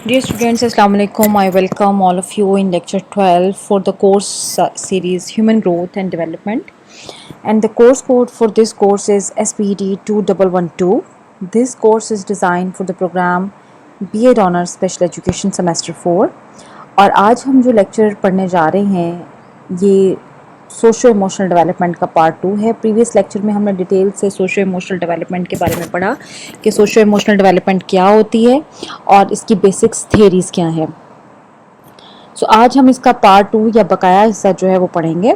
Dear students, Assalamu alaikum. I welcome all of you in lecture 12 for the course series Human Growth and Development. And the course code for this course is SPD 2112. This course is designed for the program B.Ed Honors Special Education Semester 4. और आज हम जो lecture पढ़ने जा रहे हैं ये socio emotional development का पार्ट 2 है। प्रीवियस लेक्चर में हमने डिटेल से सोशो इमोशनल डेवलपमेंट के बारे में पढ़ा कि सोशो इमोशनल डेवलपमेंट क्या होती है और इसकी बेसिक्स थियरीज क्या हैं। सो आज हम इसका पार्ट 2 या बकाया हिस्सा जो है वो पढ़ेंगे।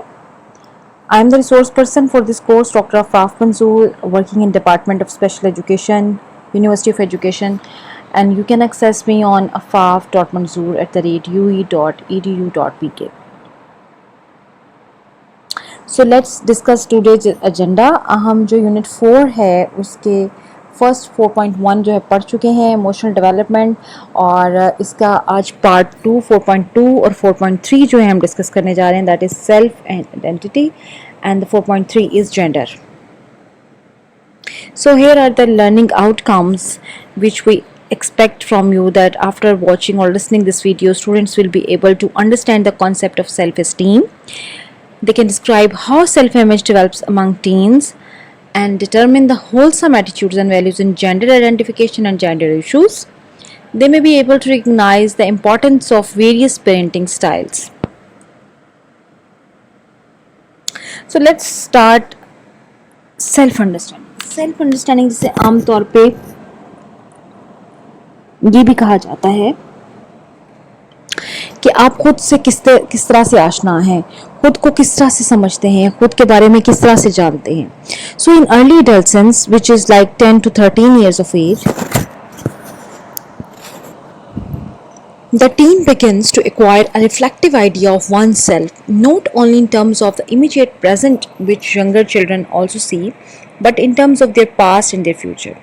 I am the resource person for this course, doctor Afaf Manzoor, working in department of special education, university of education, and you can access me on afaf.manzoor@ue.edu.pk. So let's discuss today's agenda. हम जो unit 4 है उसके first 4.1 जो है पढ़ चुके हैं, emotional development, और इसका आज पार्ट 2 4.2 और 4.3 जो है हम डिस्कस करने जा रहे हैं, that is self identity, and the 4.3 is gender. So here are the learning outcomes which we expect from you, that after watching or listening this video, students will be able to understand the concept of self-esteem. They can describe how self-image develops among teens and determine the wholesome attitudes and values in gender identification and gender issues. They may be able to recognize the importance of various parenting styles. So let's start self-understanding. Self-understanding जिसे आमतौर पे ये भी कहा जाता है कि आप खुद से किस तरह से आशना हैं, खुद को किस तरह से समझते हैं, खुद के बारे में किस तरह से जानते हैं. So in early adolescence which is like 10 to 13 years of age, the teen begins to acquire a reflective idea of oneself, not only in terms of the immediate present, which younger children also see, but in terms of their past and their future.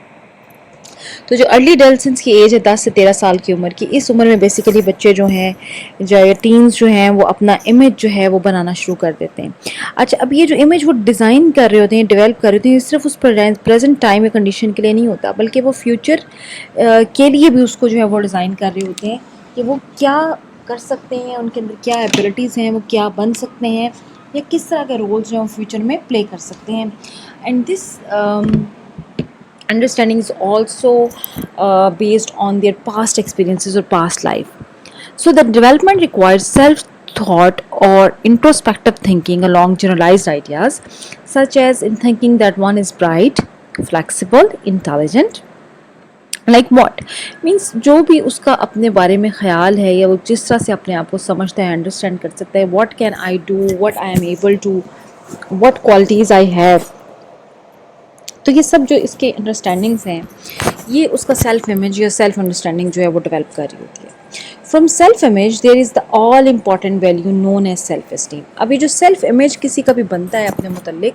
तो जो early adolescence की as है 10 से 13 साल की उम्र की, इस उम्र में बेसिकली बच्चे जो हैं, जो टीन्स जो हैं, वो अपना इमेज जो है वो बनाना शुरू कर देते हैं. अच्छा, अब ये जो इमेज वो डिज़ाइन कर रहे होते हैं, डेवलप कर रहे होते हैं, सिर्फ उस प्रेजेंट टाइम या कंडीशन के लिए नहीं होता, बल्कि वो फ्यूचर के लिए भी उसको जो है वो डिज़ाइन कर रहे होते हैं कि वो क्या कर सकते हैं, उनके अंदर क्या एबिलिटीज़ हैं, वो क्या बन सकते हैं, या किस तरह के रोल्स जो हैं वो फ्यूचर में प्ले कर सकते हैं. And this understanding is also based on their past experiences or past life. So the development requires self thought or introspective thinking along generalized ideas, such as in thinking that one is bright, flexible, intelligent. Like what means, जो भी उसका अपने बारे में ख्याल है या वो जिस तरह से अपने आप को समझता है, अंडरस्टैंड कर सकता है, what can I do, what I am able to, what qualities I have. तो ये सब जो इसके अंडरस्टैंडिंग्स हैं, ये उसका सेल्फ इमेज या सेल्फ अंडरस्टैंडिंग जो है वो डेवलप कर रही होती है. From self image there is the all important value known as self esteem. अभी जो सेल्फ इमेज किसी का भी बनता है अपने मुतल्लिक,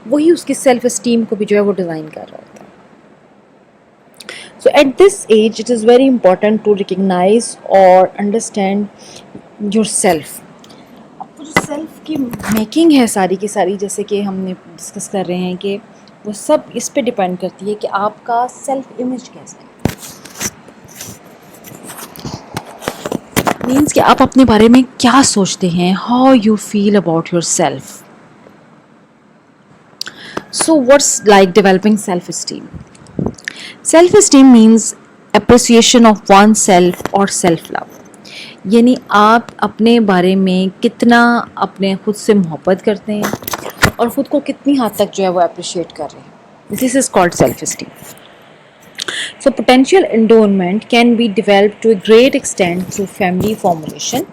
वही उसकी सेल्फ इस्टीम को भी जो है वो डिज़ाइन कर रहा होता है. So at this age it is very important to recognise और अंडरस्टैंड योर सेल्फ. अब तो जो सेल्फ की मेकिंग है सारी की सारी, जैसे कि हमने डिस्कस कर रहे हैं, कि वो सब इस पे डिपेंड करती है कि आपका सेल्फ इमेज कैसा है. मीन्स कि आप अपने बारे में क्या सोचते हैं, how you feel about your self. So what's like developing self esteem. Self esteem means appreciation of one self और सेल्फ लव. यानी आप अपने बारे में कितना अपने खुद से मोहब्बत करते हैं और ख़ुद को कितनी हद तक जो है वो अप्रिशिएट कर रहे हैं. This is called self esteem. So potential endowment can be developed to a great extent through family formulation,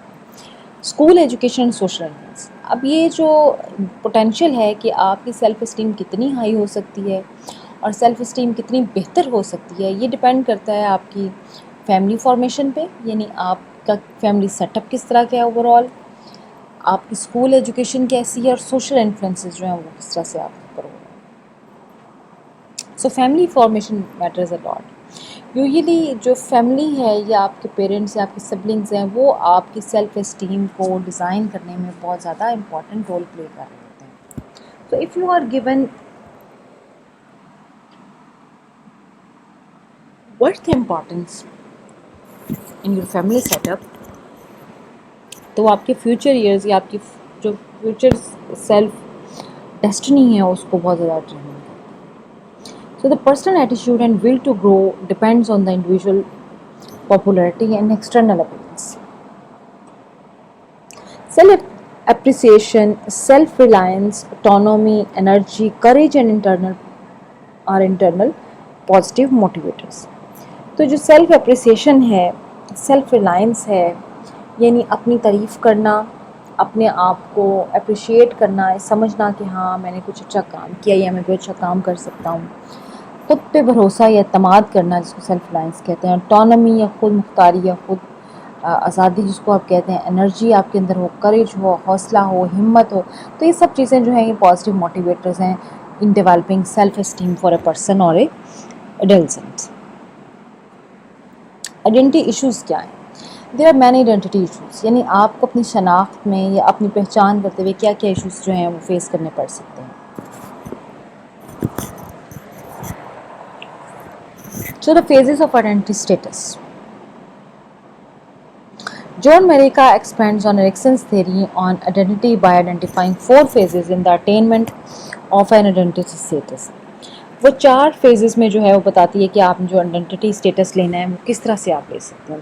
school education and social influence. अब ये जो पोटेंशियल है कि आपकी सेल्फ इस्टीम कितनी हाई हो सकती है और सेल्फ इस्टीम कितनी बेहतर हो सकती है, ये डिपेंड करता है आपकी फैमिली फॉर्मेशन पे, यानी आपका फैमिली सेटअप किस तरह का है ओवरऑल, आपकी स्कूल एजुकेशन कैसी है, और सोशल इन्फ्लुएंसेस जो हैं वो किस तरह से आपके ऊपर हो रहे हैं. So family formation matters a lot. Usually जो फैमिली है या आपके पेरेंट्स या आपके सिबलिंग्स हैं, वो आपकी सेल्फ इस्टीम को डिज़ाइन करने में बहुत ज़्यादा इंपॉर्टेंट रोल प्ले कर रहे होते हैं. So if you are given what's the importance in your family setup, तो वो आपके फ्यूचर ईयर्स या आपकी जो फ्यूचर सेल्फ डेस्टिनी है उसको बहुत ज़्यादा डिटरमाइन करता है। So the personal attitude and will to grow depends on the individual popularity and external appearance. Self appreciation, self-reliance, autonomy, energy, courage and internal positive motivators। तो जो सेल्फ अप्रिसिएशन है, self reliance है, यानी अपनी तारीफ़ करना, अपने आप को अप्रिशिएट करना, समझना कि हाँ मैंने कुछ अच्छा काम किया या मैं कोई अच्छा काम कर सकता हूँ, खुद पे भरोसा या एतमाद करना जिसको सेल्फ रिलायंस कहते हैं, ऑटोनॉमी या खुद मुख्तारी या खुद आज़ादी जिसको आप कहते हैं, एनर्जी आपके अंदर हो, करेज हो, हौसला हो, हिम्मत हो। तो ये सब चीज़ें जो हैं ये पॉजिटिव मोटिवेटर्स हैं in developing self esteem for a person और ए एडल्सेंट। आइडेंटिटी इश्यूज़ क्या हैं? There are many identity issues, यानी आपको अपनी शनाख्त में या अपनी पहचान करते हुए क्या क्या इश्यूज़ जो हैं वो फेस करने पड़ सकते हैं। So the phases of identity status. John Merica expands on Erickson's theory on identity by identifying 4 phases in the attainment of an identity status. वो 4 phases में जो है वो बताती है कि आप जो identity status लेना है वो किस तरह से आप ले सकते हैं।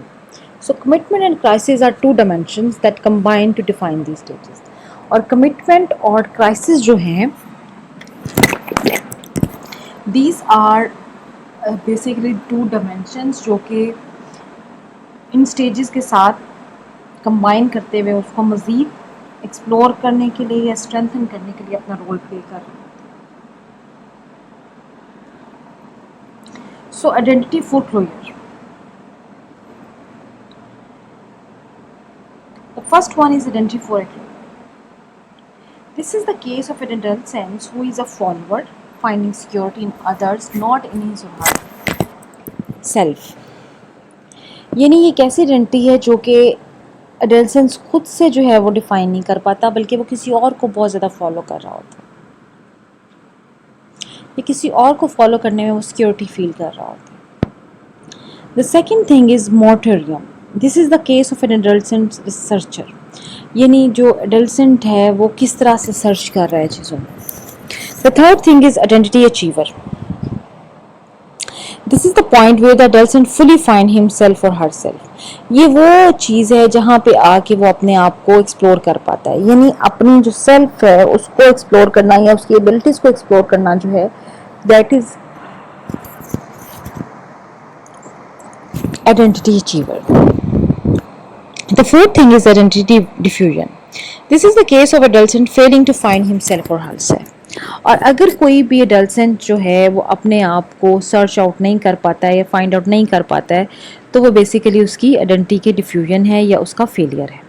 So commitment and crisis are 2 dimensions that combine to define these stages. और commitment और crisis जो हैं these are basically 2 dimensions जो कि इन stages के साथ कंबाइन करते हुए उसको मज़ीद एक्सप्लोर करने के लिए या स्ट्रेंथन करने के लिए अपना रोल प्ले कर रहे हैं। So identity foreclosure, the first one is identity foreclosure. This is the case of an adolescent who is a follower finding security in others not in his और हर सेल्फ। यानी ये कैसी identity है जो कि एडल्सेंस खुद से जो है वो डिफाइन नहीं कर पाता, बल्कि वो किसी और को बहुत ज़्यादा फॉलो कर रहा होता है या किसी और को फॉलो करने में वो सिक्योरिटी फील कर रहा होता है। The second thing is moratorium. This is the case of an adolescent researcher, यानी जो एडल्सेंट है वो किस तरह से सर्च कर रहा है चीज़ों में। The third thing is identity achiever. This is the point where the adolescent fully find himself और हर सेल्फ। ये वो चीज़ है जहाँ पे आके वो अपने आप को एक्सप्लोर कर पाता है, यानी अपनी जो सेल्फ है उसको एक्सप्लोर करना या उसकी एबिलिटीज़ को एक्सप्लोर करना जो है that is identity achiever. The fourth thing is identity diffusion. This is the case of adolescent failing to find himself और हर सेल्फ। और अगर कोई भी एडल्सेंट जो है वो अपने आप को सर्च आउट नहीं कर पाता है या फाइंड आउट नहीं कर पाता है, तो वो बेसिकली उसकी आइडेंटिटी के डिफ्यूजन है या उसका फेलियर है।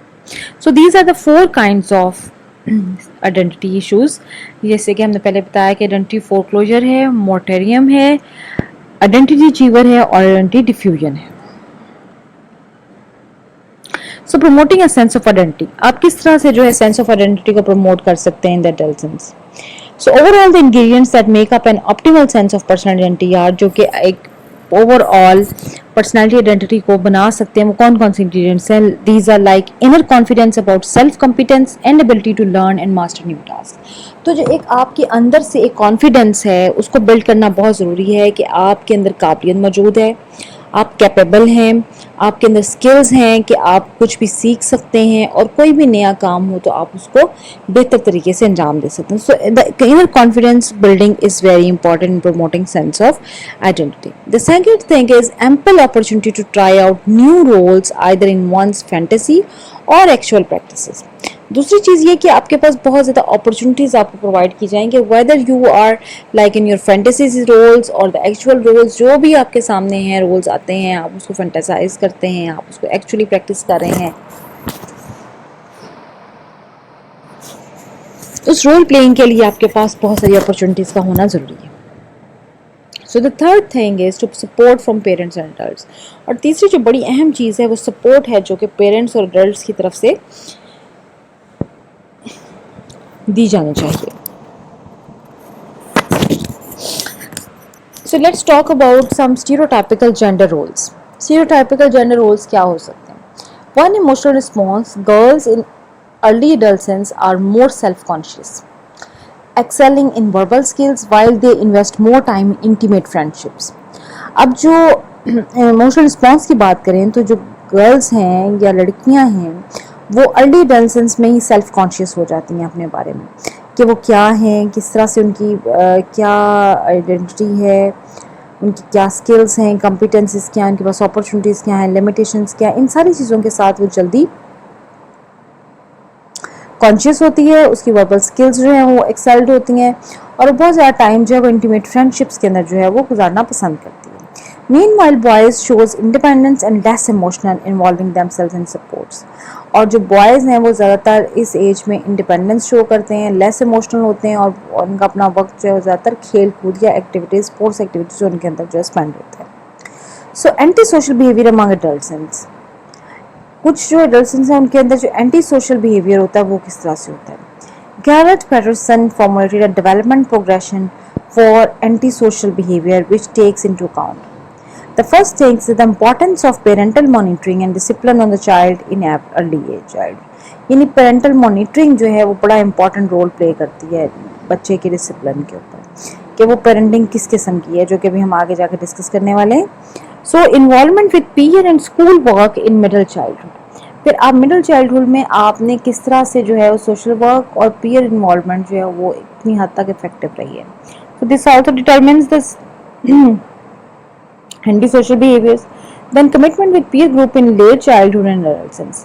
So these are the 4 kinds of identity issues, जैसे कि हमने पहले बताया कि आइडेंटिटी फोरक्लोजर है, मोटेरियम है, आइडेंटिटी अचीवर है और आइडेंटिटी डिफ्यूजन है। So promoting a sense of identity, आप किस तरह से जो है सेंस ऑफ आइडेंटिटी को प्रमोट कर सकते हैं in the adolescence. So overall the ingredients that make up an optimal sense of personal identity are जो कि एक overall personality identity को बना सकते हैं, वो कौन कौन से ingredients हैं। These are like inner confidence about self competence and ability to learn and master new tasks। तो जो एक आपके अंदर से एक confidence है उसको build करना बहुत ज़रूरी है कि आपके अंदर काबिलियत मौजूद है, आप कैपेबल हैं, आपके अंदर स्किल्स हैं कि आप कुछ भी सीख सकते हैं और कोई भी नया काम हो तो आप उसको बेहतर तरीके से अंजाम दे सकते हैं। So the inner confidence building is very important in promoting sense of identity. The second thing is ample opportunity to try out new roles either in one's fantasy और एक्चुअल प्रैक्टिसेस। दूसरी चीज़ ये कि आपके पास बहुत ज़्यादा अपॉर्चुनिटीज़ आपको provide की जाएंगे, whether you are like in your fantasies roles और द एक्चुअल रोल्स, जो भी आपके सामने हैं रोल्स आते हैं आप उसको फैंटेसाइज करते हैं, आप उसको एक्चुअली प्रैक्टिस कर रहे हैं, उस रोल प्लेइंग के लिए आपके पास बहुत सारी अपॉर्चुनिटीज़ का होना ज़रूरी है। So the third thing is to support from parents and adults. और तीसरी जो बड़ी अहम चीज़ है वो सपोर्ट है जो कि पेरेंट्स और अडल्ट्स की तरफ से दी जानी चाहिए। So let's talk about some stereotypical gender roles. Stereotypical gender roles क्या हो सकते हैं? One emotional response, girls in early adolescence are more self-conscious, excelling in verbal skills while they invest more time in intimate friendships. अब जो emotional response की बात करें तो जो गर्ल्स हैं या लड़कियां हैं वो अर्ली एडolescence में ही सेल्फ कॉन्शियस हो जाती हैं अपने बारे में कि वो क्या हैं, किस तरह से उनकी क्या आइडेंटिटी है, उनकी क्या स्किल्स हैं, कॉम्पिटेंसीज क्या हैं, उनके पास अपॉर्चुनिटीज़ क्या हैं, लिमिटेशंस क्या हैं, इन सारी चीज़ों के साथ वो जल्दी कॉन्शियस होती है, उसकी वर्बल स्किल्स जो हैं वो एक्सेल्ड होती हैं और बहुत ज़्यादा टाइम जो है वो इंटीमेट फ्रेंडशिप्स के अंदर जो है वो गुजारना पसंद करती है. Meanwhile, boys shows independence and less emotional, involving themselves in supports. और जो बॉयज़ हैं वो ज़्यादातर इस एज में इंडिपेंडेंस शो करते हैं, लेस इमोशनल होते हैं और उनका अपना वक्त जो है ज़्यादातर खेल कूद या एक्टिविटीज़, स्पोर्ट्स एक्टिविटीज़ उनके अंदर जो है स्पेंड होता है. So anti social behaviour among adults, कुछ जो एडल्ट्स हैं उनके अंदर जो एंटी सोशल बिहेवियर होता है वो किस तरह से होता है? Garrett Patterson formulated a development progression for antisocial behavior which takes into account the first thing is the importance of parental monitoring and discipline on the child in early age. यानी parental monitoring जो है वो बड़ा important role play करती है बच्चे के discipline के ऊपर कि वो पेरेंटिंग किस किस्म की है, जो कि अभी हम आगे जाकर डिस्कस करने वाले हैं. So involvement with peer and school work in middle childhood. फिर आप मिडिल चाइल्डहुड में आपने किस तरह से जो है वो सोशल वर्क और पीयर इन्वॉल्वमेंट जो है वो इतनी हद तक इफेक्टिव रही है. So this also determines this antisocial behaviors. Then commitment with peer group in late childhood and adolescence.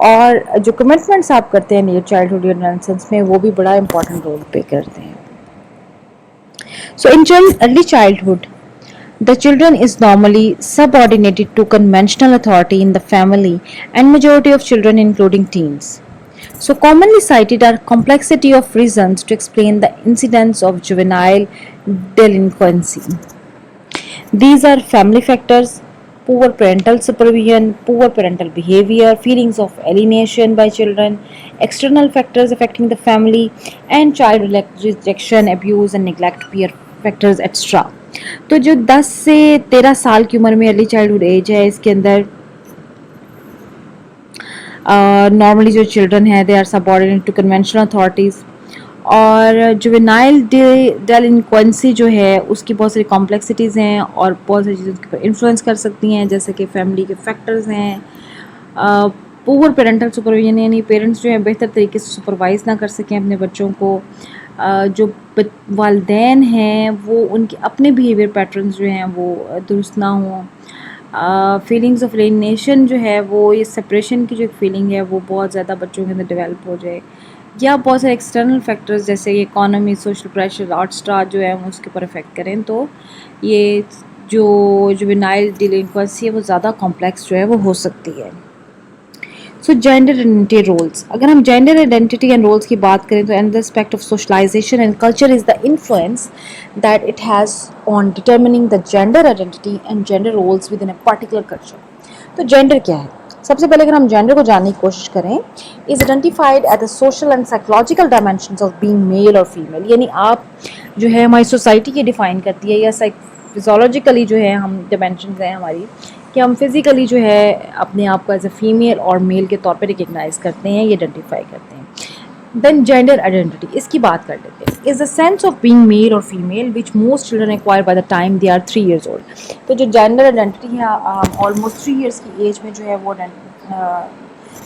और जो कमिटमेंट्स आप करते हैं लेट चाइल्डहुड या एडolescence में वो भी बड़ा इंपॉर्टेंट रोल प्ले करते हैं. So in early childhood the children is normally subordinated to conventional authority in the family and majority of children including teens. So commonly cited are complexity of reasons to explain the incidence of juvenile delinquency. These are family factors, poor parental supervision, poor parental behavior, feelings of alienation by children, external factors affecting the family, and child rejection, abuse, and neglect, peer factors, etc. तो जो 10 से 13 साल की उम्र में early childhood as है, इसके अंदर नॉर्मली जो चिल्ड्रन है they are subordinate to conventional authorities. और जुवेनाइल डेलिंक्वेंसी जो है उसकी बहुत सारी कॉम्प्लेक्सिटीज़ हैं और बहुत सारी चीज़ें उसके ऊपर इन्फ्लुएंस कर सकती हैं, जैसे कि फैमिली के फैक्टर्स हैं, पुअर पेरेंटल सुपरविजन यानी पेरेंट्स जो है बेहतर तरीके से सुपरवाइज़ ना कर सकें अपने बच्चों को, जो वालदैन हैं वो उनके अपने बिहेवियर पैटर्न्स जो हैं वो दुरुस्त ना हों, फीलिंग्स ऑफ एलिनेशन जो है वो ये सेपरेशन की जो एक फीलिंग है वो बहुत ज़्यादा बच्चों के अंदर डेवलप हो जाए, या बहुत सारे एक्सटर्नल फैक्टर्स जैसे economy, social pressure, art star जो है वो उसके ऊपर इफेक्ट करें. तो ये जो जुवेनाइल डिलिंक्वेंसी है वो ज़्यादा कॉम्प्लेक्स जो है वो हो सकती है. सो जेंडर आइडेंटिटी रोल्स, अगर हम जेंडर आइडेंटिटी एंड रोल्स की बात करें तो another aspect of socialization and culture is the influence that it has on determining the gender identity and gender roles within a particular culture. तो gender क्या है? सबसे पहले अगर हम जेंडर को जानने की कोशिश करें, is identified at the social and psychological dimensions of being male और फीमेल. यानी आप जो है हमारी सोसाइटी की डिफाइन करती है या फिजियोलॉजिकली जो है हम डायमेंशंस हैं हमारी कि हम फिज़िकली जो है अपने आप को एज ए फीमेल और मेल के तौर पे रिकग्नाइज करते हैं, ये आइडेंटिफाई करते हैं. देन जेंडर आइडेंटिटी, इसकी बात कर लेते हैं. Is the sense of being male और female which most children acquire by the time they are 3 years old. तो जो जेंडर आइडेंटिटी है ऑलमोस्ट 3 years की एज में जो है वो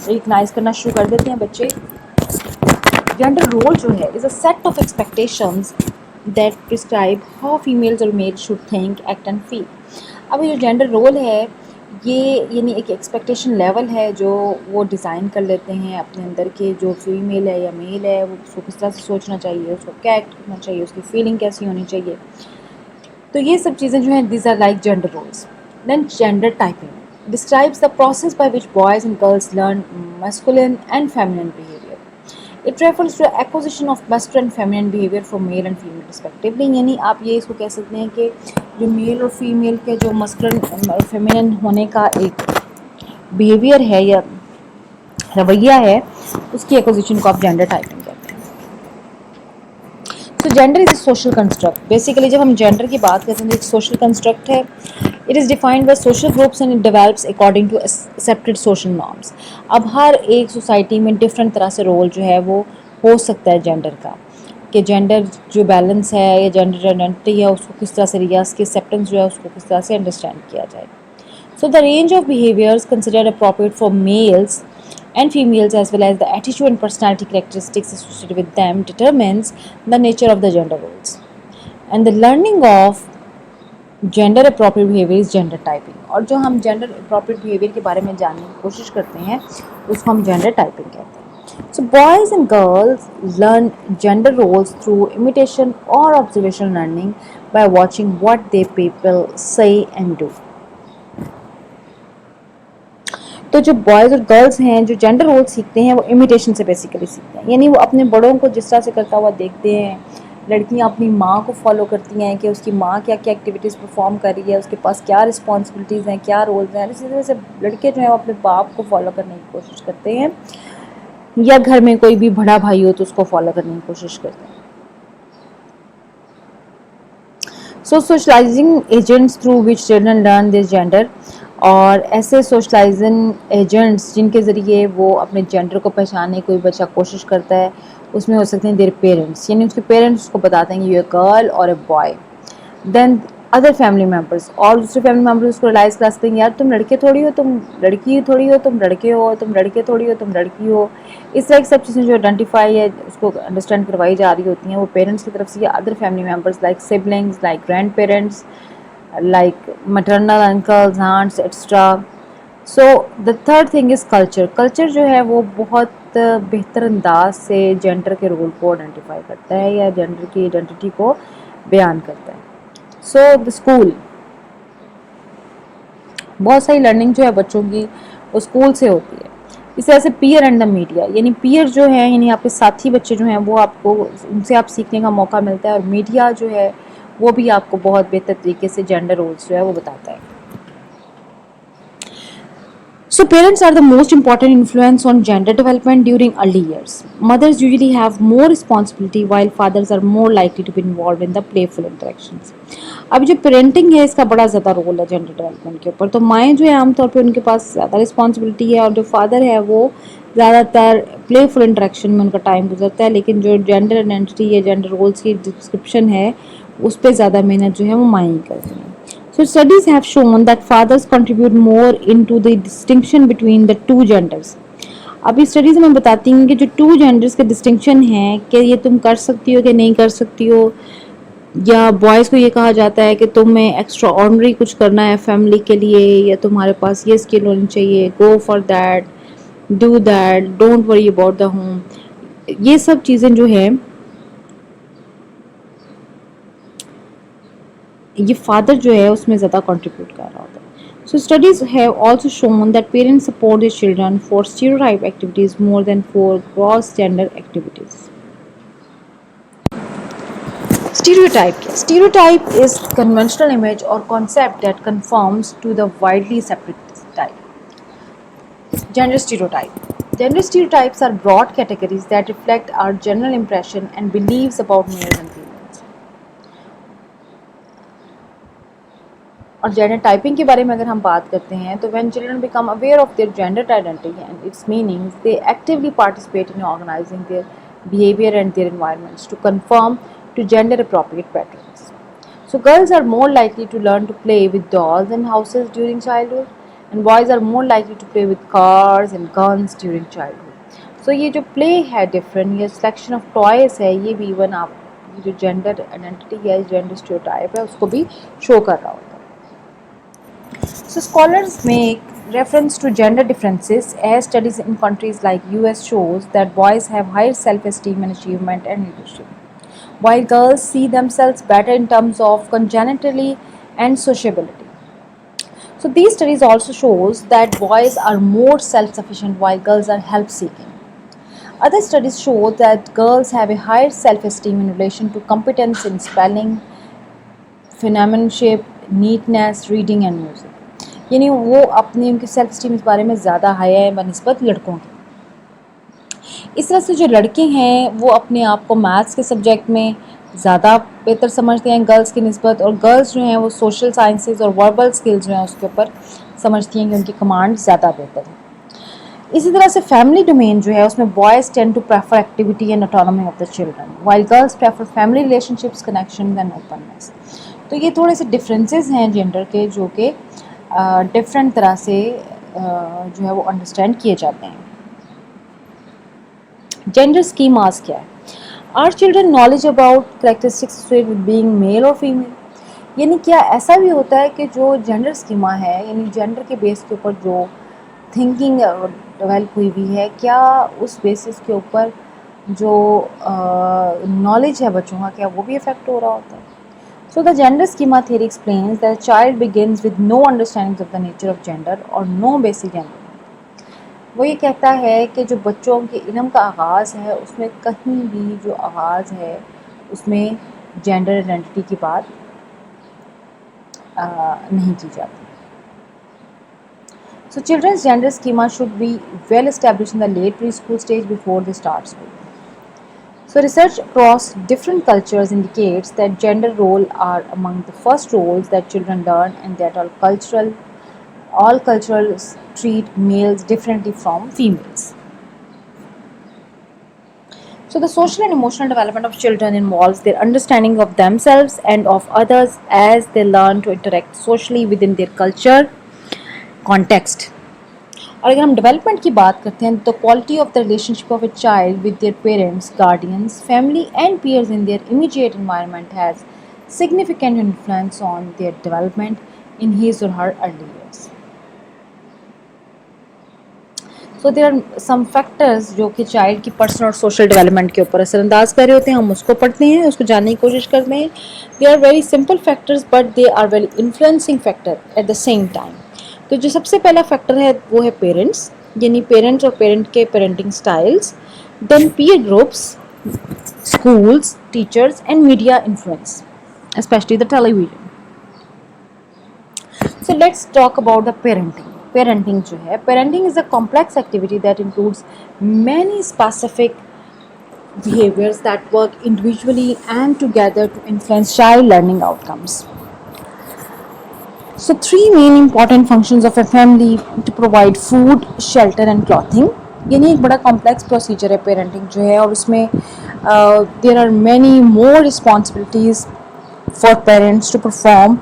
रिकग्नाइज करना शुरू कर देते हैं बच्चे. जेंडर रोल जो है is a set of expectations that prescribe how females और male should think, act and feel. अब ये जो जेंडर रोल है ये यानी एक एक्सपेक्टेशन लेवल है जो वो डिज़ाइन कर लेते हैं अपने अंदर के, जो फीमेल है या मेल है वो उसको किस तरह से सोचना चाहिए, उसको क्या एक्ट करना चाहिए, उसकी फीलिंग कैसी होनी चाहिए. तो ये सब चीज़ें जो हैं these are like gender roles. Then gender typing describes the process by which boys and girls learn masculine and feminine behaviour. It refers to the acquisition of masculine and feminine behavior from male and female respectively. यानी आप ये इसको कह सकते हैं कि जो mail और फीमेल के जो masculine और feminine होने का एक बिहेवियर है या रवैया है उसकी एक्विजिशन को आप जेंडर टाइपिंग कहते हैं. सो gender is a social construct. Basically जब हम जेंडर की बात करते हैं तो एक सोशल कंस्ट्रक्ट है It is defined by social groups and it develops according to accepted social norms. अब हर एक सोसाइटी में डिफरेंट तरह से रोल जो है वो हो सकता है जेंडर का, कि जेंडर जो बैलेंस है या जेंडर आइडेंटिटी है उसको किस तरह से, या उसकी एक्सेप्टेंस जो है उसको किस तरह से अंडरस्टैंड किया जाए. So the range of behaviors considered appropriate for males and females, as well as the attitude and personality characteristics associated with them, determines the nature of the gender roles. And the learning of gender appropriate behaviour is gender typing. और जो हम gender appropriate behaviour के बारे में जानने की कोशिश करते हैं उसको हम जेंडर टाइपिंग कहते हैं. So boys and girls learn gender roles through imitation और observation learning by watching what they people say and do. तो जो बॉयज़ और गर्ल्स हैं जो जेंडर रोल सीखते हैं वो इमिटेशन से बेसिकली सीखते हैं, यानी वो अपने बड़ों को जिस तरह से करता हुआ देखते हैं. लड़कियां अपनी माँ को फॉलो करती हैं कि उसकी माँ क्या क्या एक्टिविटीज़ परफॉर्म कर रही है, उसके पास क्या रिस्पॉन्सिबिलिटीज़ हैं, क्या रोल्स हैं. इसी तरह से लड़के जो हैं वो अपने बाप को फॉलो करने की कोशिश करते हैं, या घर में कोई भी बड़ा भाई हो तो उसको फॉलो करने की कोशिश करते हैं. So socialising agents through which children learn this gender, और ऐसे सोशलाइजिंग एजेंट्स जिनके ज़रिए वो अपने जेंडर को पहचानने कोई बच्चा कोशिश करता है, उसमें हो सकते हैं देयर पेरेंट्स, यानी उसके पेरेंट्स उसको बताते हैं कि ये गर्ल और a boy. Then other family members, और दूसरे फैमिली मेम्बर्स उसको रियलाइज़ कर सकते हैं यार तुम लड़के थोड़ी हो, तुम लड़की थोड़ी हो, तुम लड़के हो, तुम लड़के थोड़ी हो, तुम लड़की हो. इस तरह की सब चीज़ें जो आइडेंटिफाई है उसको अंडरस्टैंड करवाई जा रही होती हैं वो पेरेंट्स की तरफ से या other family members like siblings, like grand parents, like maternal uncles, aunts, etc. So the third thing is culture. Culture जो है वो बहुत बेहतर अंदाज से जेंडर के रोल को आइडेंटिफाई करता है या जेंडर की आइडेंटिटी को बयान करता है. सो द स्कूल, बहुत सारी लर्निंग जो है बच्चों की वो स्कूल से होती है. इस तरह से पीयर एंड द मीडिया, यानी पीयर जो है यानी आपके साथी बच्चे जो हैं वो आपको उनसे आप सीखने का मौका मिलता है, और मीडिया जो है वो भी आपको बहुत बेहतर तरीके से जेंडर रोल्स जो है वो बताता है. So parents are the most important influence on gender development during early years. Mothers usually have more responsibility while fathers are more likely to be involved in the playful interactions. अब जो parenting है इसका बड़ा ज़्यादा role है gender development के ऊपर. तो माएँ जो है आमतौर पे उनके पास ज़्यादा रिस्पॉन्सिबिलिटी है, और जो फादर है वो ज़्यादातर प्लेफुल इंटरेक्शन में उनका टाइम गुजरता है, लेकिन जो जेंडर आइडेंटिटी या जेंडर रोल्स की डिस्क्रिप्शन है उस पर ज़्यादा मेहनत जो है वो माएँ ही करती हैं. So studies have shown that fathers contribute more into the distinction between the two genders. अभी स्टडीज़ हमें बताती हैं कि जो टू जेंडर्स के डिस्टिंक्शन हैं कि ये तुम कर सकती हो कि नहीं कर सकती हो, या बॉयज़ को ये कहा जाता है कि तुम्हें एक्स्ट्रा ऑर्डनरी कुछ करना है फैमिली के लिए, या तुम्हारे पास ये स्किल होनी चाहिए, go for that, do that, don't worry about the home. ये सब चीज़ें जो है ये फादर जो है उसमें ज़्यादा कंट्रीब्यूट कर रहा होता है. So studies have also shown that parents support their children for stereotype activities more than for cross gender activities. Stereotype is conventional image or concept that conforms to the widely accepted type. Gender stereotypes are broad categories that reflect our general impression and beliefs about males and females. और gender typing के बारे में अगर हम बात करते हैं तो when children become aware of their gender identity and its meanings, they actively participate in organising their behaviour and their environments to conform to gender appropriate patterns. So girls are more likely to learn to play with dolls and houses during childhood, and boys are more likely to play with cars and guns during childhood. So ये जो play है different, ये selection of toys है, ये भी even आप जो gender identity है, gender stereotype है उसको भी show कर रहा होता है. So scholars make reference to gender differences as studies in countries like US shows that boys have higher self-esteem and achievement and leadership, while girls see themselves better in terms of congenitally and sociability. So these studies also shows that boys are more self-sufficient while girls are help-seeking. Other studies show that girls have a higher self-esteem in relation to competence in spelling, penmanship, neatness, reading and music. यानी वो अपनी उनकी self esteem इस बारे में ज़्यादा high है बनिस्बत लड़कों की. इस तरह से जो लड़के हैं वो अपने आप को मैथ्स के सब्जेक्ट में, ज़्यादा बेहतर समझते हैं गर्ल्स की निस्बत, और गर्ल्स जो हैं वो सोशल साइंसेज और वर्बल स्किल्स जो हैं उसके ऊपर समझती हैं कि उनकी कमांड ज़्यादा बेहतर है। इसी तरह से फैमिली डोमेन जो है उसमें boys tend to prefer activity and autonomy of the children, while girls prefer family relationships, connection and openness. तो ये थोड़े से डिफरेंसेस हैं जेंडर के, जो कि डिफरेंट तरह से जो है वो अंडरस्टैंड किए जाते हैं। जेंडर स्कीमास क्या है? Are children knowledge about characteristics with being male और फीमेल, यानी क्या ऐसा भी होता है कि जो जेंडर स्कीमा है, यानी जेंडर के बेस के ऊपर जो थिंकिंग डेवलप हुई हुई है, क्या उस बेसिस के ऊपर जो नॉलेज है बच्चों का, क्या वो भी इफेक्ट हो रहा होता है? So the gender schema theory explains that child begins with no understanding of the nature of gender और नो बेसिक जेंडर। वो ये कहता है कि जो बच्चों के इल्म का आगाज़ है उसमें कहीं भी जो आगाज़ है उसमें जेंडर आइडेंटिटी की बात नहीं की जाती। So children's gender schema should be well established in the late preschool stage before they start school. So research across different cultures indicates that gender role are among the first roles that children learn, and that all cultures treat males differently from females. So the social and emotional development of children involves their understanding of themselves and of others as they learn to interact socially within their culture context. और अगर हम development की बात करते हैं तो quality of the relationship of a child with their parents, guardians, family and peers in their immediate environment has significant influence on their development in his or her early years. So there are some factors जो कि child की personal और social development के ऊपर असरअंदाज कर रहे होते हैं, हम उसको पढ़ते हैं, उसको जानने की कोशिश करते हैं। They are very simple factors but they are very influencing factor at the same time. तो जो सबसे पहला फैक्टर है वो है पेरेंट्स, यानी पेरेंट्स और पेरेंट के parenting styles, then peer groups, schools, teachers and media influence, especially the television. So let's talk about the parenting. Parenting जो है, parenting is a complex activity that includes many specific behaviors that work individually and together to influence child learning outcomes. So three main important functions of a family to provide food, shelter and clothing. यानी एक बड़ा complex procedure है parenting जो है, और उसमें there are many more responsibilities for parents to perform,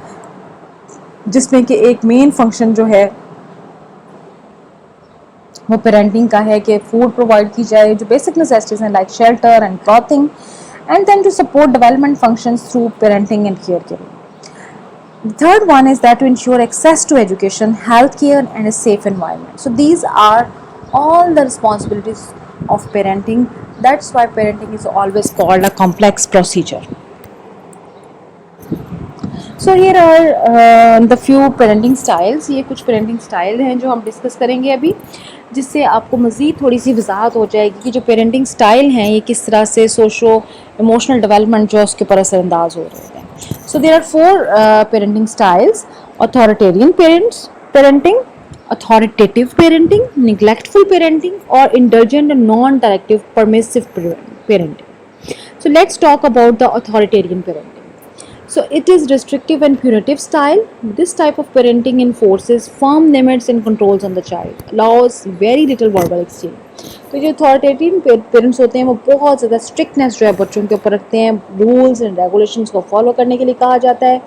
जिसमें कि एक मेन फंक्शन जो है वो पेरेंटिंग का है कि फूड प्रोवाइड की जाए, जो बेसिक नेसेसिटीज हैं like shelter and clothing, and then to support development functions through parenting and care giving. The third one is that to ensure access to education, healthcare and a safe environment. So these are all the responsibilities of parenting. That's why parenting is always called a complex procedure. So here are the few parenting styles. ये कुछ parenting style हैं जो हम discuss करेंगे अभी, जिससे आपको मज़ीद थोड़ी सी वजाहत हो जाएगी कि जो पेरेंटिंग स्टाइल हैं ये किस तरह से सोशो इमोशनल डेवलपमेंट जो है उसके ऊपर असरअंदाज हो रहे हैं. So there are four parenting styles: authoritarian parenting, authoritative parenting, neglectful parenting, or indulgent and non-directive permissive parenting. So let's talk about the authoritarian parenting. So it is restrictive and punitive style. This type of parenting enforces firm limits and controls on the child, allows very little verbal exchange. तो जो authoritative parents होते हैं वो बहुत ज़्यादा strictness जो है बच्चों के ऊपर रखते हैं, रूल्स एंड रेगुलेशंस को फॉलो करने के लिए कहा जाता है,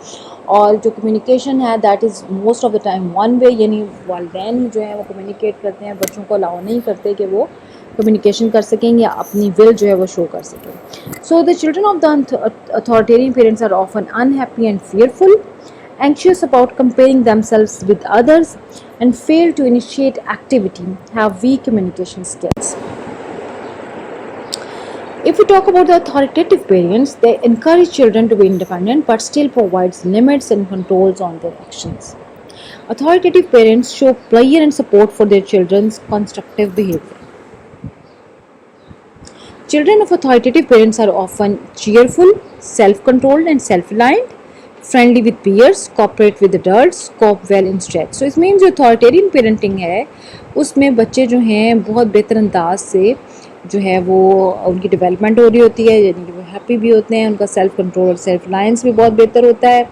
और जो कम्युनिकेशन है that is most of the time one way, यानी वालिदैन ही जो है वो कम्युनिकेट करते हैं, बच्चों को अलाउ नहीं करते कि वो कम्युनिकेशन कर सकें या अपनी विल जो है वो शो कर सकें. So the children of the authoritarian parents are often unhappy and fearful, anxious about comparing themselves with others, and fail to initiate activity, have weak communication skills. If we talk about the authoritative parents, they encourage children to be independent but still provides limits and controls on their actions. Authoritative parents show prayer and support for their children's constructive behavior. Children of authoritative parents are often cheerful, self-controlled and self-reliant, friendly with peers, cooperate with adults, cope well in stress. So इस means जो authoritarian parenting है उसमें बच्चे जो हैं बहुत बेहतर अंदाज से जो है वो उनकी डेवलपमेंट हो रही होती है, यानी कि वो हैप्पी भी होते हैं, उनका सेल्फ कंट्रोल और सेल्फ रिलायंस भी बहुत बेहतर होता है,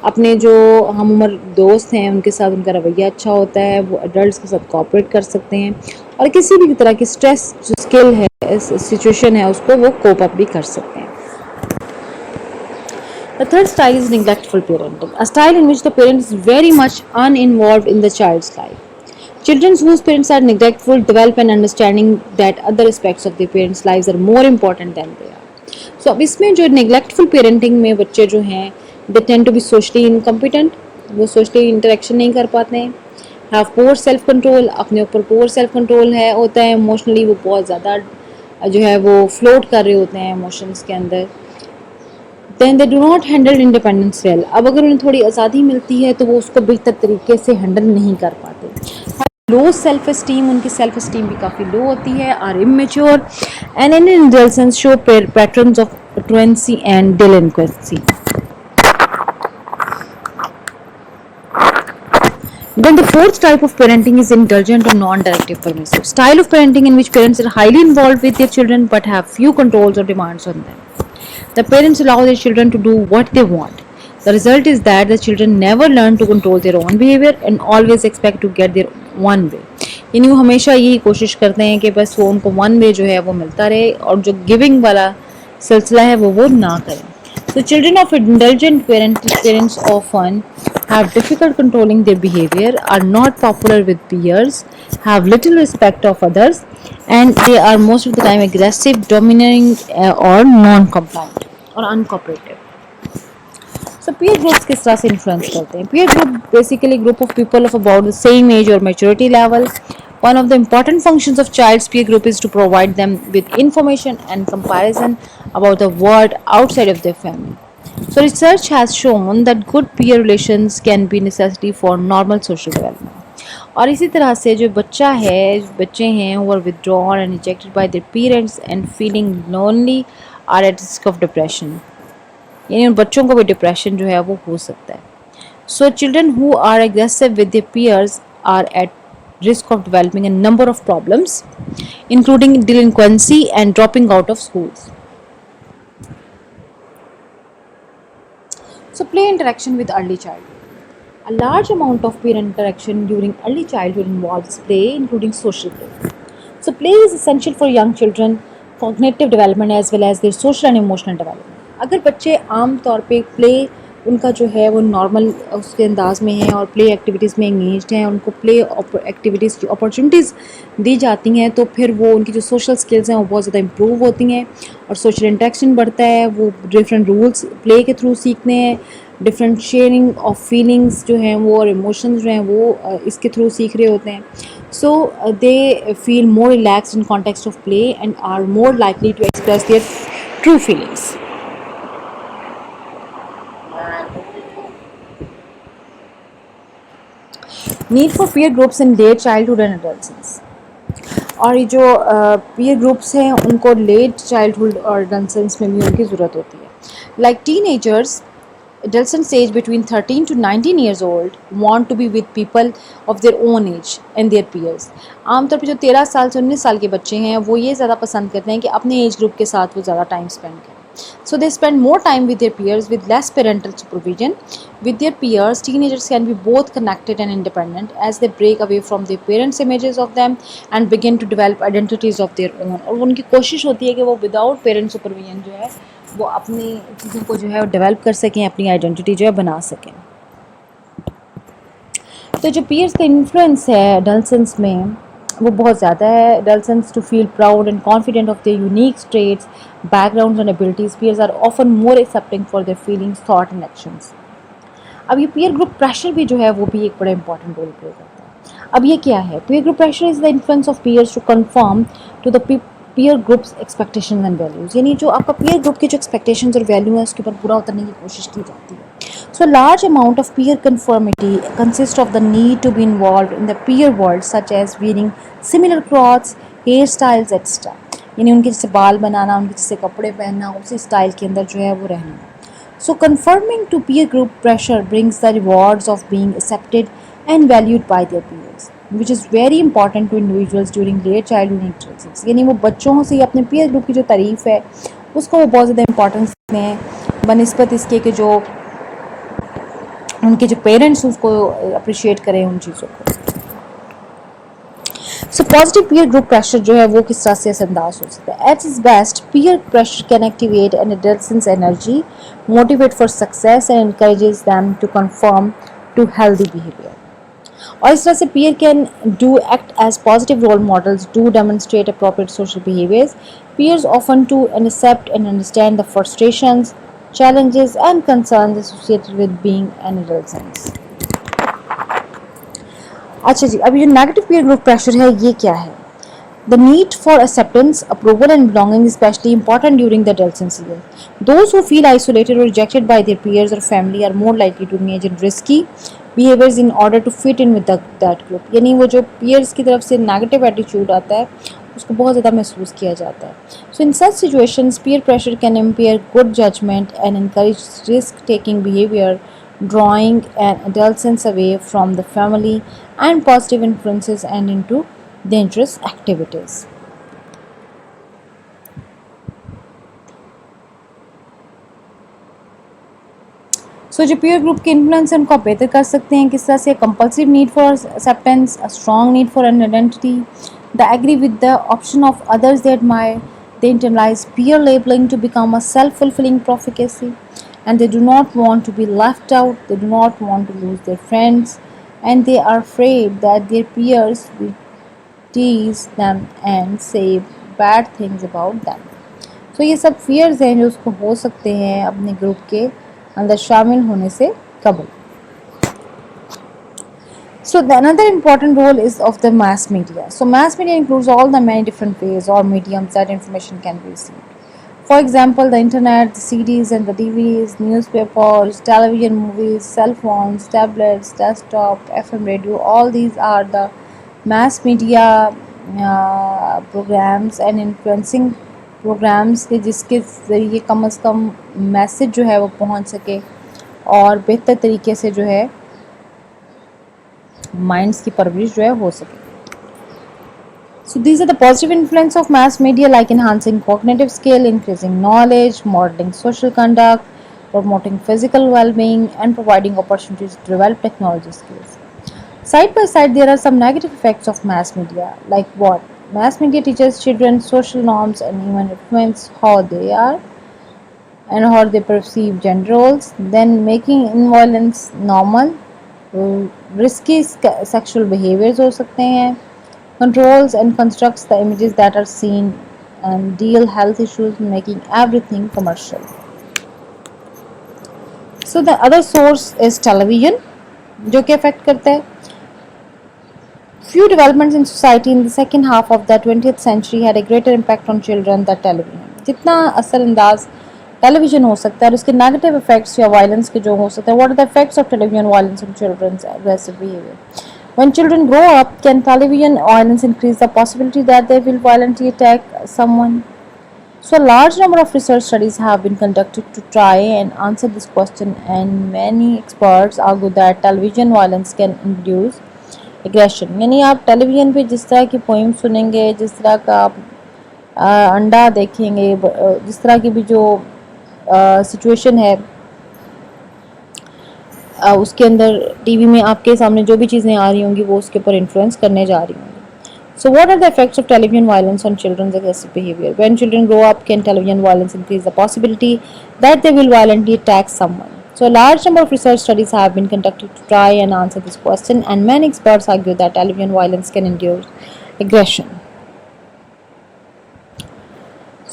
अपने जो हम उम्र दोस्त हैं उनके साथ उनका रवैया अच्छा होता है, वो अडल्ट के साथ कोऑपरेट कर सकते हैं और किसी भी तरह की स्ट्रेस जो स्किल है, सिचुएशन है, उसको वो कोप अप भी कर सकते हैं। The third style is neglectful parenting, a style in which the parent is very much uninvolved in the child's life. Children whose parents are neglectful develop an understanding that other aspects of their parents' lives are more important than they are. So अब इसमें जो neglectful parenting में बच्चे जो हैं they tend to be socially incompetent, वो socially interaction नहीं कर पाते हैं, have poor self control, अपने ऊपर poor self control है होता है, emotionally वो बहुत ज़्यादा जो है वो float कर रहे होते हैं emotions के अंदर, then they do not handle independence well. अब अगर उन्हें थोड़ी आज़ादी मिलती है तो वो उसको बेहतर तरीके से हैंडल नहीं कर पाते। लो सेल्फ एस्टीम, उनकी सेल्फ एस्टीम भी काफ़ी लो होती है, are immature and in indulgence show patterns of truancy and delinquency. Then the fourth type of parenting is indulgent or non-directive permissive. Style of parenting in which parents are highly involved with their children but have few controls or demands on them. The parents allow their children to do what they want. The result is that the children never learn to control their own behavior and always expect to get their one way. यानी वो हमेशा यही कोशिश करते हैं कि बस वो उनको वन वे जो है वो मिलता रहे और जो गिविंग वाला सिलसिला है वो ना करें. So children of indulgent parents often have difficult controlling their behavior, are not popular with peers, have little respect of others, and they are most of the time aggressive, domineering, or non-compliant or uncooperative. So peer groups किस तरह से influence करते हैं? Peer group basically group of people of about the same age or maturity level. One of the important functions of child's peer group is to provide them with information and comparison about the world outside of their family. So research has shown that good peer relations can be necessary for normal social development. और इसी तरह से जो बच्चे हैं who are withdrawn and rejected by their parents and feeling lonely are at risk of depression. यानी उन बच्चों को भी डिप्रेशन जो है वो हो सकता है. So children who are aggressive with their peers are at risk of developing a number of problems, including delinquency and dropping out of schools. So play interaction with early childhood. A large amount of peer interaction during early childhood involves play, including social play. So play is essential for young children cognitive development as well as their social and emotional development. अगर बच्चे आम तौर पे play उनका जो है वो normal उसके अंदाज में है और प्ले एक्टिविटीज़ में एंगेज्ड हैं, उनको प्ले एक्टिविटीज़ की अपॉर्चुनिटीज़ दी जाती हैं, तो फिर वो उनकी जो सोशल स्किल्स हैं वो बहुत ज़्यादा इम्प्रूव होती हैं और सोशल इंटरेक्शन बढ़ता है. वो डिफरेंट रूल्स प्ले के थ्रू सीखते हैं, डिफरेंट शेयरिंग ऑफ फीलिंग्स जो हैं वो और इमोशंस जो हैं वो इसके थ्रू सीख रहे होते हैं. So they feel more relaxed in context of play and are more likely to express their true feelings. Need for peer groups in late childhood and adolescence. और ये जो पीयर ग्रुप्स हैं उनको लेट चाइल्डहुड और एडolescence में भी उनकी ज़रूरत होती है. Like teenagers adolescent age between 13 to 19 years old want to be with people of their own age and their peers. आमतौर पे जो 13 साल से 19 साल के बच्चे हैं वो ये ज़्यादा पसंद करते हैं कि अपने एज ग्रुप के साथ वो ज़्यादा टाइम स्पेंड करें. So they spend more time with their peers with less parental supervision. With their peers, teenagers can be both connected and independent as they break away from their parents' images of them and begin to develop identities of their own. और उनकी कोशिश होती है कि वो without parent supervision जो है वो अपनी चीज़ों को जो है वो डेवलप कर सकें, अपनी आइडेंटिटी जो है बना सकें. तो जो पीयर्स का इन्फ्लुएंस है एडolescence में वो बहुत ज़्यादा है. Adolescents to feel proud and confident of their unique traits, backgrounds and abilities. Peers are often more accepting for their feelings, thought and actions. अब ये peer group pressure भी जो है वो भी एक बड़ा important role play करता है. अब ये क्या है? Peer group pressure is the influence of peers to conform to the peer group's expectations and values. यानी जो आपका peer group की जो expectations और value है उसके ऊपर पूरा उतरने की कोशिश की जाती है. So large amount of peer conformity consists of the need to be involved in the peer world such as wearing similar clothes, hairstyles, etc. यानी उनके जैसे बाल बनाना, उनके जैसे कपड़े पहनना, उसी स्टाइल के अंदर जो है वो रहना. So conforming to peer group pressure brings the rewards of being accepted and valued by their peers, which is very important to individuals during late childhood interactions. यानी वो बच्चों से अपने peer group की जो तारीफ़ है उसको वो बहुत ज़्यादा इंपॉर्टेंस देते हैं बनिस्बत इसके कि जो उनके जो पेरेंट्स उसको अप्रिशिएट करें उन चीज़ों को। So positive peer group pressure जो है वो किस तरह से असरअंदाज हो सकता है। At its best peer pressure can activate an adolescence energy, motivate for success and encourages them to conform to healthy behavior. और इस तरह से peer can do act as positive role models, do demonstrate appropriate social behaviors. Peers often to accept and understand the frustrations, challenges and concerns associated with being an adolescent. अच्छा जी, अभी जो negative peer group pressure है ये क्या है? The need for acceptance, approval, and belonging is especially important during the adolescence years. Those who feel isolated or rejected by their peers or family are more likely to engage in risky behaviors in order to fit in with that group. यानी वो जो peers की तरफ से negative attitude आता है उसको बहुत ज़्यादा महसूस किया जाता है. So in such situations, peer pressure can impair good judgment and encourage risk-taking behavior, drawing an adolescence away from the family and positive influences and into dangerous activities. सो जो पीयर ग्रुप के इन्फ्लुएंस है उनको आप बेहतर कर सकते हैं किस तरह से? Compulsive need for acceptance, a strong need for an identity, the agree with the option of others they admire, they internalize peer labeling to become a self-fulfilling prophecy, and they do not want to be left out, they do not want to lose their friends, and they are afraid that their peers will tease them and say bad things about them. So ये सब fears हैं जो उसको हो सकते हैं अपने group के अंदर शामिल होने से कबल. So the another important role is of the mass media. So mass media includes all the many different ways or mediums that information can be received. For example, the internet, the CDs and the DVDs, newspapers, television, movies, cell phones, tablets, desktop, FM radio, all these are the mass media programs and influencing programs के जिसके ज़रिए कम से कम message जो है वो पहुंच सके और बेहतर तरीके से जो है माइंड्स की परवरिश जो है हो सके. So these are the positive influence of mass media like enhancing cognitive skill, increasing knowledge, modeling social conduct, promoting physical well-being and providing opportunities to develop technology skills. Side by side there are some negative effects of mass media like what? Mass media teaches children social norms and even influence how they are and how they perceive gender roles, then making violence normal, risky sexual behaviors हो सकते हैं, controls and constructs the images that are seen and deal health issues making everything commercial. So the other source is television जो कि affect करता है. Few developments in society in the second half of the 20th century had a greater impact on children than television. जितना असरअंदाज television हो सकता है और उसके नेगेटिव इफेक्ट्स या वायलेंस के जो हो सकते हैं. What are the effects of television violence on children's aggressive behavior? When children grow up, can television violence increase the possibility that they will violently attack someone? So a large number of research studies have been conducted to try and answer this question, and many experts argue that television violence can induce aggression. यानी आप television पे जिस तरह की poem सुनेंगे, जिस तरह का आप अंडा देखेंगे, जिस तरह की भी जो सिचुएशन है उसके अंदर टीवी में आपके सामने जो भी चीज़ें आ रही होंगी वो उसके ऊपर इन्फ्लुएंस करने जा रही होंगी. So what are the effects of television violence on children's aggressive behavior? When children grow up, can television violence increase the possibility that they will violently attack someone? So a large number of research studies have been conducted to try and answer this question, and many experts argue that television violence can induce aggression.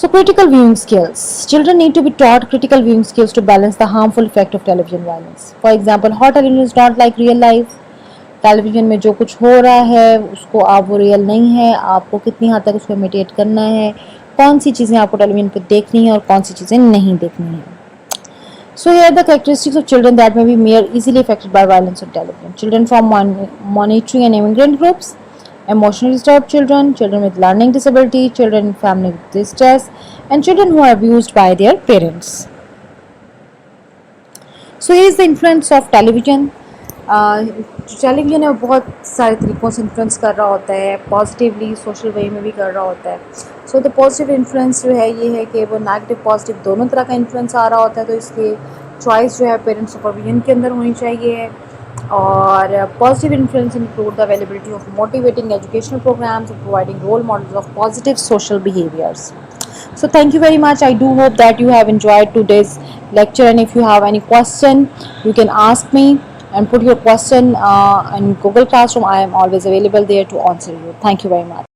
So critical viewing skills. Children need to be taught critical viewing skills to balance the harmful effect of television violence. For example, how television is not like real life. Television में जो कुछ हो रहा है उसको आप वो real नहीं है, आपको कितनी हद तक उसको इमिटेट करना है, कौन सी चीज़ें आपको टेलीविज़न पर देखनी है और कौन सी चीज़ें नहीं देखनी है. So here are the characteristics of children that may be more easily affected by violence on television. Children from monitoring and immigrant groups, emotionally disturbed children, children with learning disability, children in family with distress, and children who are abused by their parents. So here is the influence of television. जो television है वो बहुत सारे तरीक़ों से influence कर रहा होता है, पॉजिटिवली सोशल वे में भी कर रहा होता है. सो द पॉजिटिव इन्फ्लुएंस जो है ये है कि वो नेगेटिव पॉजिटिव दोनों तरह का इन्फ्लुएंस आ रहा होता है, तो इसके चॉइस जो है पेरेंट सुपरविजन के अंदर होनी चाहिए। और positive influence include the availability of motivating educational programmes, providing role models of positive social behaviours. So thank you very much. I do hope that you have enjoyed today's lecture, and if you have any question, you can ask me and put your question in Google Classroom. I am always available there to answer you. Thank you very much.